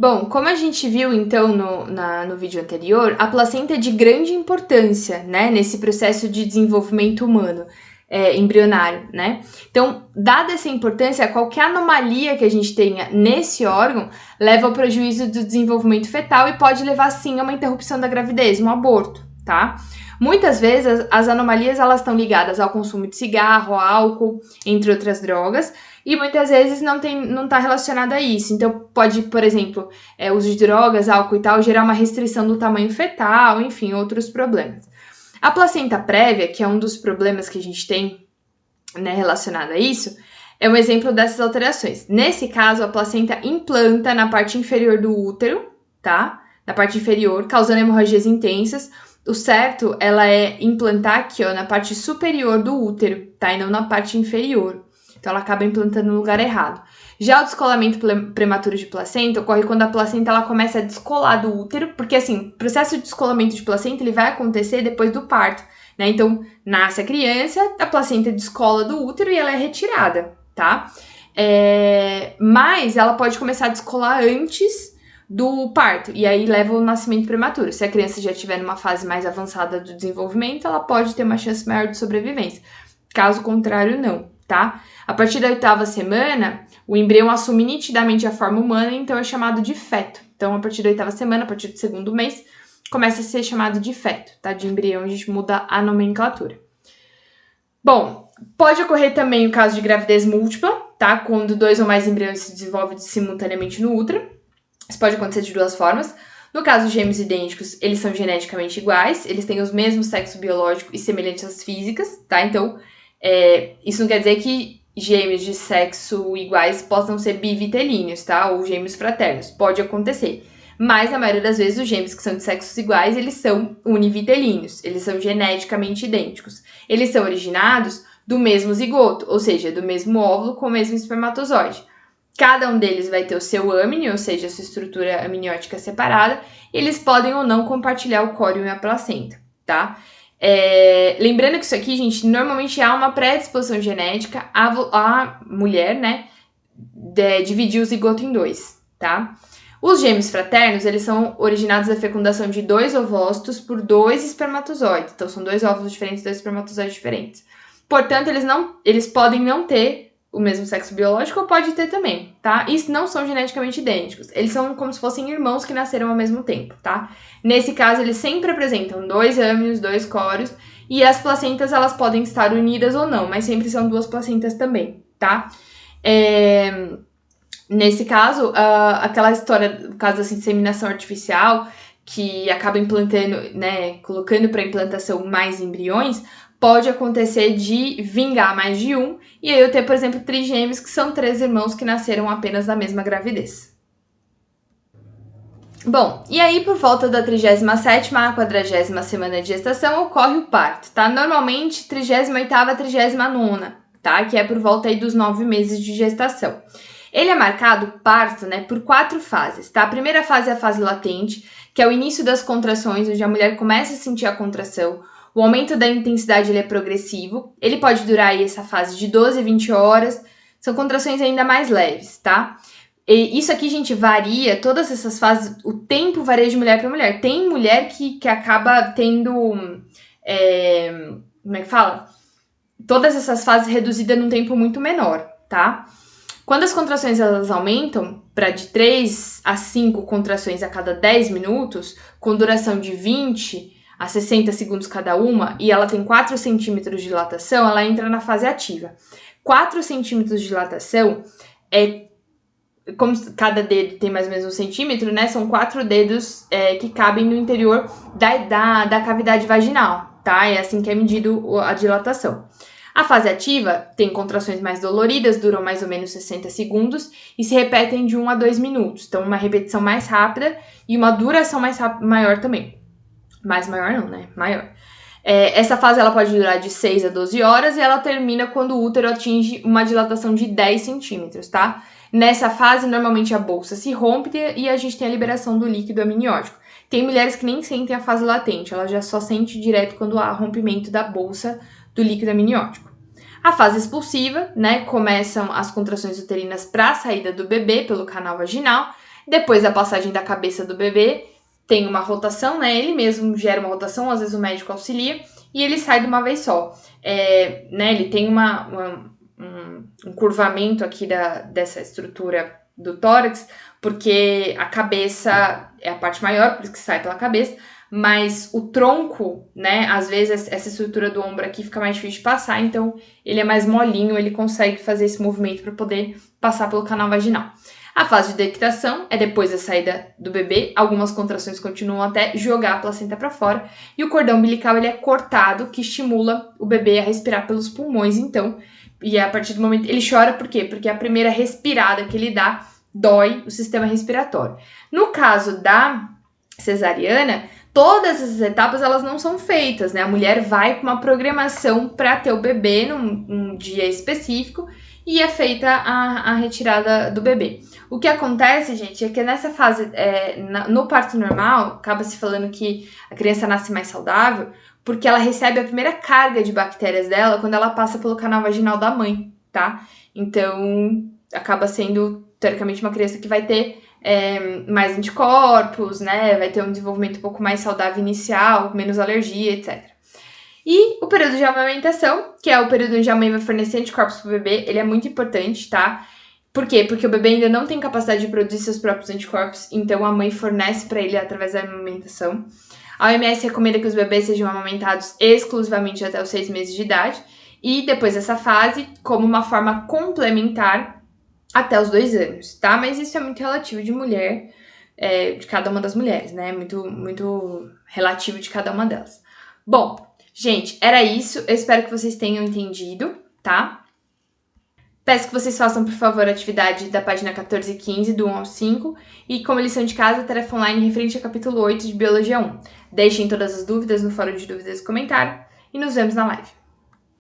Bom, como a gente viu então no vídeo anterior, a placenta é de grande importância, né, nesse processo de desenvolvimento humano, embrionário, né? Então, dada essa importância, qualquer anomalia que a gente tenha nesse órgão leva ao prejuízo do desenvolvimento fetal e pode levar sim a uma interrupção da gravidez, um aborto, tá? Muitas vezes as anomalias elas estão ligadas ao consumo de cigarro, álcool, entre outras drogas, e muitas vezes não está relacionada a isso. Então, pode, por exemplo, uso de drogas, álcool e tal, gerar uma restrição do tamanho fetal, enfim, outros problemas. A placenta prévia, que é um dos problemas que a gente tem, né, relacionado a isso, é um exemplo dessas alterações. Nesse caso, a placenta implanta na parte inferior do útero, tá? Na parte inferior, causando hemorragias intensas. O certo, ela é implantar aqui, ó, na parte superior do útero, tá? E não na parte inferior. Então, ela acaba implantando no lugar errado. Já o descolamento prematuro de placenta ocorre quando a placenta ela começa a descolar do útero, porque, assim, o processo de descolamento de placenta ele vai acontecer depois do parto, né? Então, nasce a criança, a placenta descola do útero e ela é retirada, tá? Mas ela pode começar a descolar antes do parto, e aí leva ao nascimento prematuro. Se a criança já estiver numa fase mais avançada do desenvolvimento, ela pode ter uma chance maior de sobrevivência. Caso contrário, não, tá? A partir da 8ª semana, o embrião assume nitidamente a forma humana, então é chamado de feto. Então, a partir da 8ª semana, a partir do 2º mês, começa a ser chamado de feto, tá? De embrião, a gente muda a nomenclatura. Bom, pode ocorrer também o caso de gravidez múltipla, tá? Quando 2 ou mais embriões se desenvolvem simultaneamente no útero. Isso pode acontecer de 2 formas. No caso de gêmeos idênticos, eles são geneticamente iguais, eles têm os mesmos sexo biológico e semelhanças físicas, tá? Então, isso não quer dizer que gêmeos de sexo iguais possam ser bivitelíneos, tá? Ou gêmeos fraternos. Pode acontecer. Mas, na maioria das vezes, os gêmeos que são de sexos iguais, eles são univitelíneos. Eles são geneticamente idênticos. Eles são originados do mesmo zigoto, ou seja, do mesmo óvulo com o mesmo espermatozoide. Cada um deles vai ter o seu âmine, ou seja, a sua estrutura amniótica separada, e eles podem ou não compartilhar o córeo e a placenta, tá? Lembrando que isso aqui, gente, normalmente há uma predisposição genética à mulher, né, dividir o zigoto em 2, tá? Os gêmeos fraternos, eles são originados da fecundação de 2 ovócitos por 2 espermatozoides. Então, são 2 óvulos diferentes, 2 espermatozoides diferentes. Portanto, eles podem não ter o mesmo sexo biológico ou pode ter também, tá? E não são geneticamente idênticos. Eles são como se fossem irmãos que nasceram ao mesmo tempo, tá? Nesse caso, eles sempre apresentam 2 âminos, 2 córios, e as placentas, elas podem estar unidas ou não, mas sempre são 2 placentas também, tá? Nesse caso, aquela história, no caso da inseminação artificial, que acaba implantando, né, colocando para implantação mais embriões, pode acontecer de vingar mais de um, e aí eu ter, por exemplo, trigêmeos, que são 3 irmãos que nasceram apenas na mesma gravidez. Bom, e aí por volta da 37ª à 40ª semana de gestação ocorre o parto, tá? Normalmente 38ª à 39ª, tá? Que é por volta aí dos 9 meses de gestação. Ele é marcado, o parto, né, por 4 fases, tá? A primeira fase é a fase latente, que é o início das contrações, onde a mulher começa a sentir a contração. O aumento da intensidade ele é progressivo, ele pode durar aí essa fase de 12 a 20 horas, são contrações ainda mais leves, tá? E isso aqui, gente, varia, todas essas fases, o tempo varia de mulher para mulher. Tem mulher que acaba tendo, como é que fala? Todas essas fases reduzidas num tempo muito menor, tá? Quando as contrações elas aumentam para de 3 a 5 contrações a cada 10 minutos, com duração de 20 a 60 segundos cada uma, e ela tem 4 centímetros de dilatação, ela entra na fase ativa. 4 centímetros de dilatação como cada dedo tem mais ou menos 1 centímetro, né? São 4 dedos que cabem no interior da cavidade vaginal, tá? É assim que é medido a dilatação. A fase ativa tem contrações mais doloridas, duram mais ou menos 60 segundos e se repetem de 1 a 2 minutos. Então, uma repetição mais rápida e uma duração maior também. Mais maior não, né? Maior. Essa fase ela pode durar de 6 a 12 horas e ela termina quando o útero atinge uma dilatação de 10 centímetros, tá? Nessa fase, normalmente a bolsa se rompe e a gente tem a liberação do líquido amniótico. Tem mulheres que nem sentem a fase latente, ela já só sente direto quando há rompimento da bolsa do líquido amniótico. A fase expulsiva, né, começam as contrações uterinas para a saída do bebê pelo canal vaginal. Depois da passagem da cabeça do bebê, tem uma rotação, né? Ele mesmo gera uma rotação, às vezes o médico auxilia, e ele sai de uma vez só. Né? Ele tem um curvamento aqui dessa estrutura do tórax, porque a cabeça é a parte maior, por isso que sai pela cabeça, mas o tronco, né, às vezes essa estrutura do ombro aqui fica mais difícil de passar, então ele é mais molinho, ele consegue fazer esse movimento para poder passar pelo canal vaginal. A fase de dectação é depois da saída do bebê, algumas contrações continuam até jogar a placenta para fora, e o cordão umbilical ele é cortado, que estimula o bebê a respirar pelos pulmões, então, e a partir do momento ele chora, por quê? Porque a primeira respirada que ele dá dói o sistema respiratório. No caso da cesariana, todas essas etapas elas não são feitas, né? A mulher vai com uma programação para ter o bebê num dia específico e é feita a retirada do bebê. O que acontece, gente, é que nessa fase, no parto normal, acaba se falando que a criança nasce mais saudável porque ela recebe a primeira carga de bactérias dela quando ela passa pelo canal vaginal da mãe, tá? Então, acaba sendo, teoricamente, uma criança que vai ter mais anticorpos, né? Vai ter um desenvolvimento um pouco mais saudável inicial, menos alergia, etc. E o período de amamentação, que é o período onde a mãe vai fornecer anticorpos pro bebê, ele é muito importante, tá? Por quê? Porque o bebê ainda não tem capacidade de produzir seus próprios anticorpos, então a mãe fornece para ele através da amamentação. A OMS recomenda que os bebês sejam amamentados exclusivamente até os 6 meses de idade, e depois dessa fase, como uma forma complementar, até os 2 anos, tá? Mas isso é muito relativo de mulher, de cada uma das mulheres, né? Muito relativo de cada uma delas. Bom, gente, era isso. Eu espero que vocês tenham entendido, tá? Peço que vocês façam, por favor, a atividade da página 14 e 15, do 1 ao 5, e como lição de casa, a tarefa online referente ao capítulo 8 de Biologia 1. Deixem todas as dúvidas no fórum de dúvidas e comentário, e nos vemos na live.